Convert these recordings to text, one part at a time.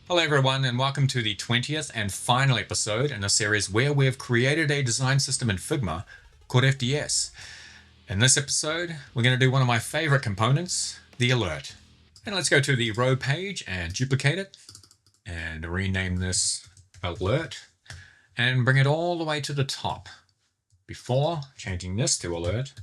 Hello everyone, and welcome to the 20th and final episode in a series where we've created a design system in Figma called FDS. In this episode, we're going to do one of my favorite components, the alert. And let's go to the row page and duplicate it and rename this alert and bring it all the way to the top before changing this to alert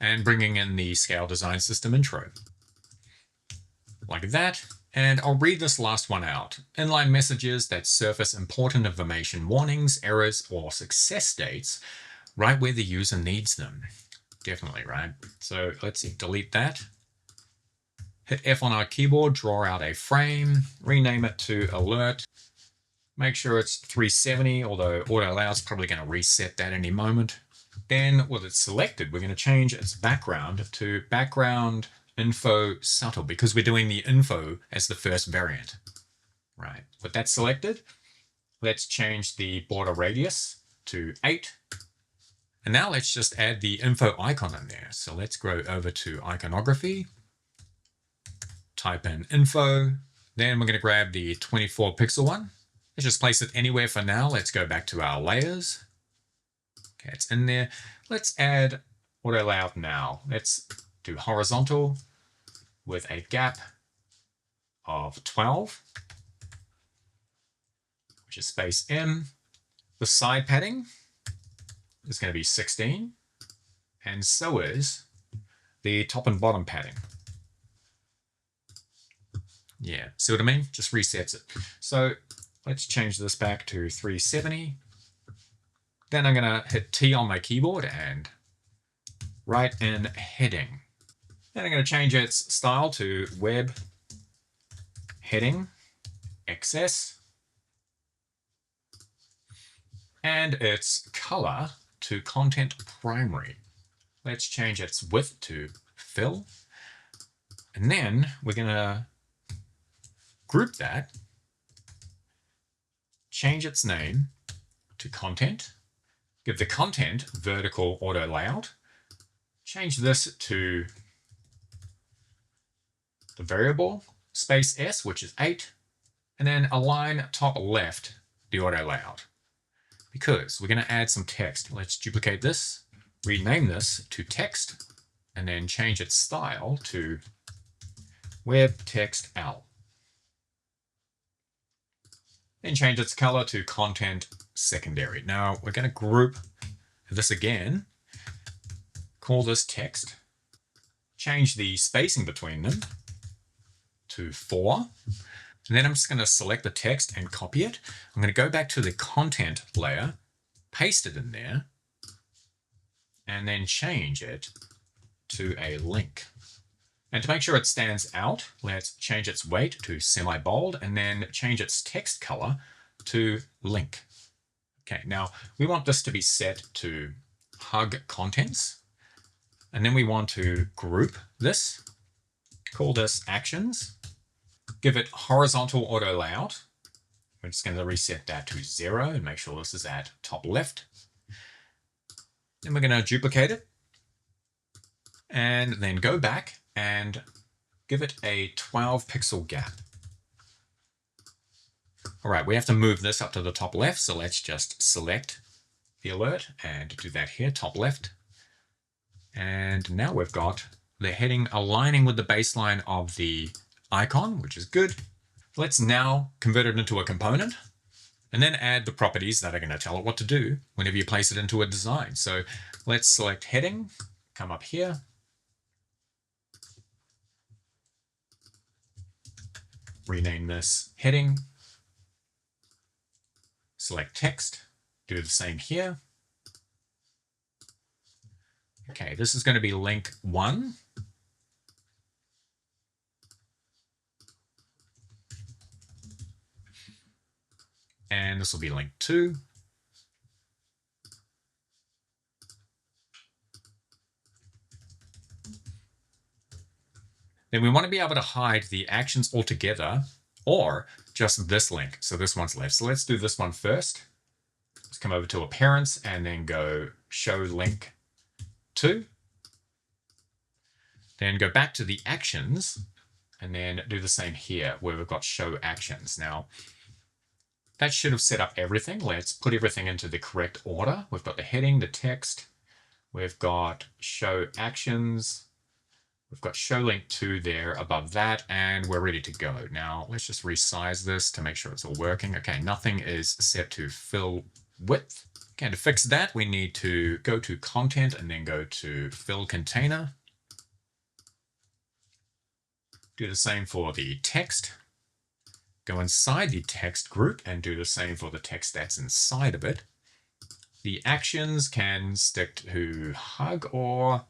and bringing in the scale design system intro. Like that. And I'll read this last one out. Inline messages that surface important information, warnings, errors, or success states right where the user needs them. Definitely, right? So let's delete that. Hit F on our keyboard, draw out a frame, rename it to alert. Make sure it's 370, although auto allow is probably going to reset that any moment. Then with it selected, we're going to change its background to background info subtle because we're doing the info as the first variant. Right, with that selected, let's change the border radius to 8. And now let's just add the info icon in there. So let's go over to iconography, type in info, then we're going to grab the 24 pixel one. Let's just place it anywhere for now. Let's go back to our layers. Okay, it's in there. Let's add auto layout now. Let's do horizontal with a gap of 12, which is space M. The side padding is going to be 16, and so is the top and bottom padding. Yeah, see what I mean? Just resets it. So let's change this back to 370. Then I'm going to hit T on my keyboard and write in heading. Then I'm going to change its style to web heading XS and its color to content primary. Let's change its width to fill. And then we're going to group that, change its name to content, give the content vertical auto layout, change this to the variable, space S, which is 8, and then align top left the auto layout. Because we're going to add some text. Let's duplicate this, rename this to text, and then change its style to web text L. Then change its color to content secondary. Now we're going to group this again, call this text, change the spacing between them to 4. And then I'm just going to select the text and copy it. I'm going to go back to the content layer, paste it in there, and then change it to a link. And to make sure it stands out, let's change its weight to semi-bold and then change its text color to link. Okay, now we want this to be set to hug contents. And then we want to group this, call this actions, give it horizontal auto layout. We're just going to reset that to 0 and make sure this is at top left. Then we're going to duplicate it and then go back and give it a 12 pixel gap. All right, we have to move this up to the top left. So let's just select the alert and do that here, top left. And now we've got the heading aligning with the baseline of the icon, which is good. Let's now convert it into a component and then add the properties that are going to tell it what to do whenever you place it into a design. So let's select heading, come up here, rename this heading, select text, do the same here. Okay, this is going to be link 1. And this will be link 2. Then we want to be able to hide the actions altogether or just this link. So this one's left. So let's do this one first. Let's come over to appearance and then go show link 2. Then go back to the actions and then do the same here where we've got show actions. Now, that should have set up everything. Let's put everything into the correct order. We've got the heading, the text, we've got show actions, we've got show link to there above that, and we're ready to go. Now, let's just resize this to make sure it's all working. Okay, nothing is set to fill width. Okay, to fix that, we need to go to content and then go to fill container. Do the same for the text. Go inside the text group and do the same for the text that's inside of it. The actions can stick to hug, or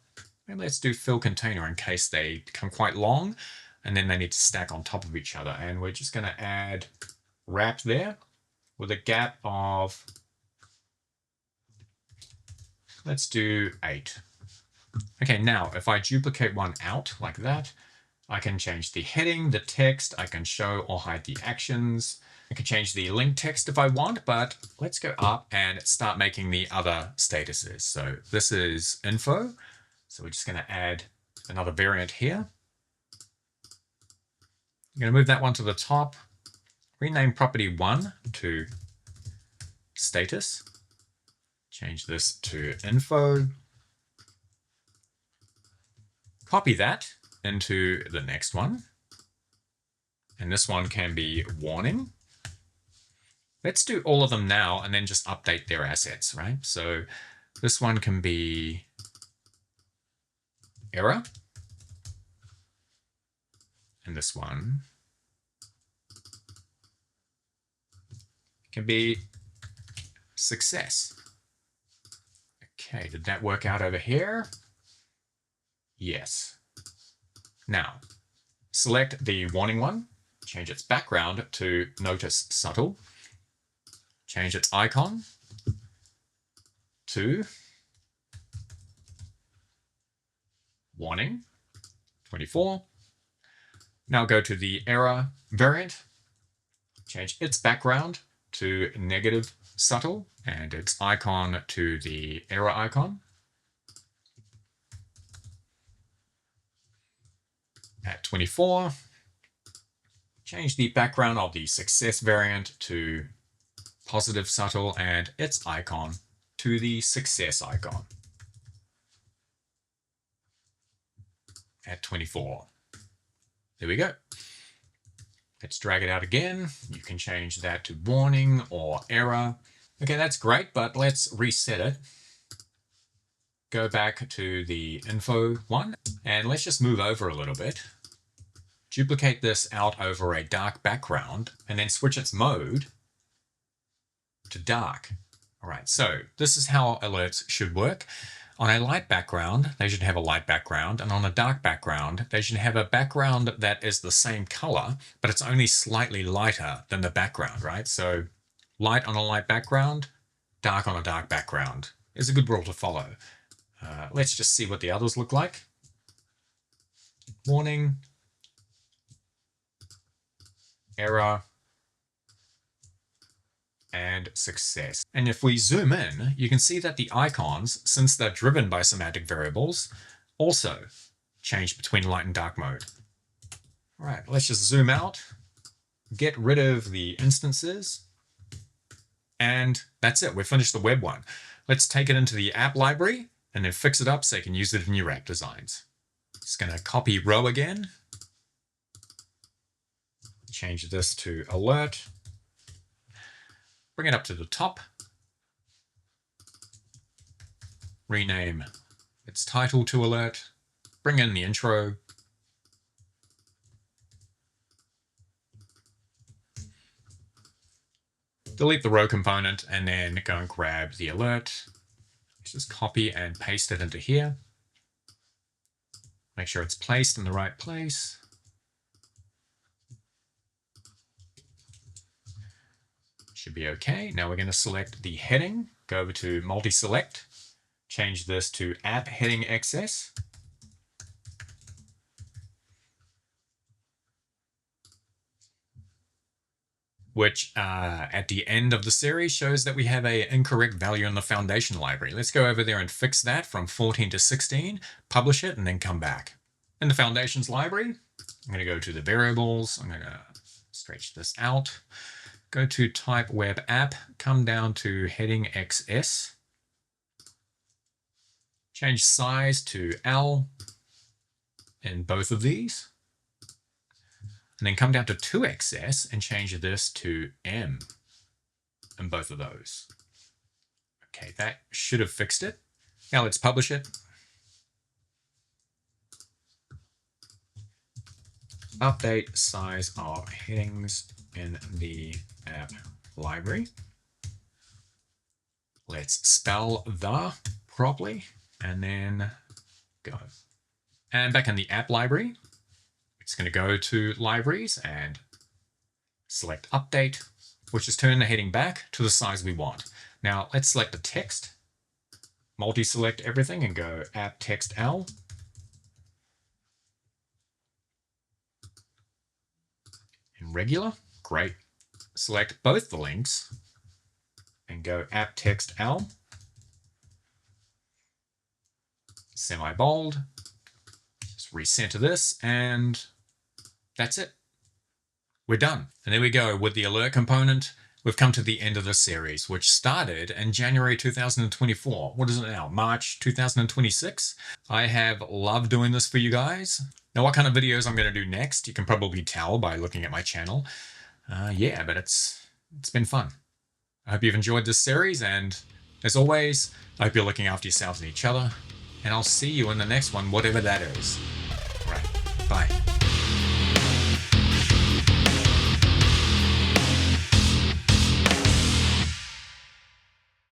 maybe let's do fill container in case they become quite long and then they need to stack on top of each other. And we're just going to add wrap there with a gap of, let's do 8. Okay, now if I duplicate one out like that, I can change the heading, the text, I can show or hide the actions. I can change the link text if I want, but let's go up and start making the other statuses. So this is info. So we're just going to add another variant here. I'm going to move that one to the top, rename property 1 to status, change this to info, copy that into the next one. And this one can be warning. Let's do all of them now and then just update their assets, right? So this one can be error. And this one can be success. Okay, did that work out over here? Yes. Now, select the warning one, change its background to notice subtle, change its icon to warning 24. Now go to the error variant, change its background to negative subtle and its icon to the error icon. At 24, change the background of the success variant to positive subtle and its icon to the success icon. At 24. There we go. Let's drag it out again. You can change that to warning or error. Okay, that's great, but let's reset it. Go back to the info one, and let's just move over a little bit. Duplicate this out over a dark background, and then switch its mode to dark. All right, so this is how alerts should work. On a light background, they should have a light background, and on a dark background, they should have a background that is the same color, but it's only slightly lighter than the background, right? So light on a light background, dark on a dark background is a good rule to follow. Let's just see what the others look like. Warning, error, and success. And if we zoom in, you can see that the icons, since they're driven by semantic variables, also change between light and dark mode. All right, let's just zoom out, get rid of the instances, and that's it. We've finished the web one. Let's take it into the app library and then fix it up so you can use it in your app designs. Just going to copy row again, change this to alert, bring it up to the top, rename its title to alert, bring in the intro, delete the row component, and then go and grab the alert. Let's just copy and paste it into here. Make sure it's placed in the right place. Should be okay. Now we're going to select the heading, go over to multi-select, change this to app heading access. Which at the end of the series shows that we have an incorrect value in the foundation library. Let's go over there and fix that from 14 to 16, publish it, and then come back. In the foundations library, I'm going to go to the variables. I'm going to stretch this out. Go to type web app, come down to heading XS. Change size to L in both of these. And then come down to 2XS and change this to M in both of those. Okay, that should have fixed it. Now let's publish it. Update size of headings in the app library. Let's spell the properly and then go. And back in the app library, it's going to go to libraries and select update, which is turn the heading back to the size we want. Now let's select the text, multi-select everything and go app text L. In regular, great. Select both the links and go app text L. Semi-bold. Just recenter this and that's it. We're done. And there we go with the alert component. We've come to the end of this series, which started in January 2024. What is it now? March 2026. I have loved doing this for you guys. Now, what kind of videos I'm going to do next, you can probably tell by looking at my channel. Yeah, but it's been fun. I hope you've enjoyed this series, and as always, I hope you're looking after yourselves and each other, and I'll see you in the next one, whatever that is. All right, bye.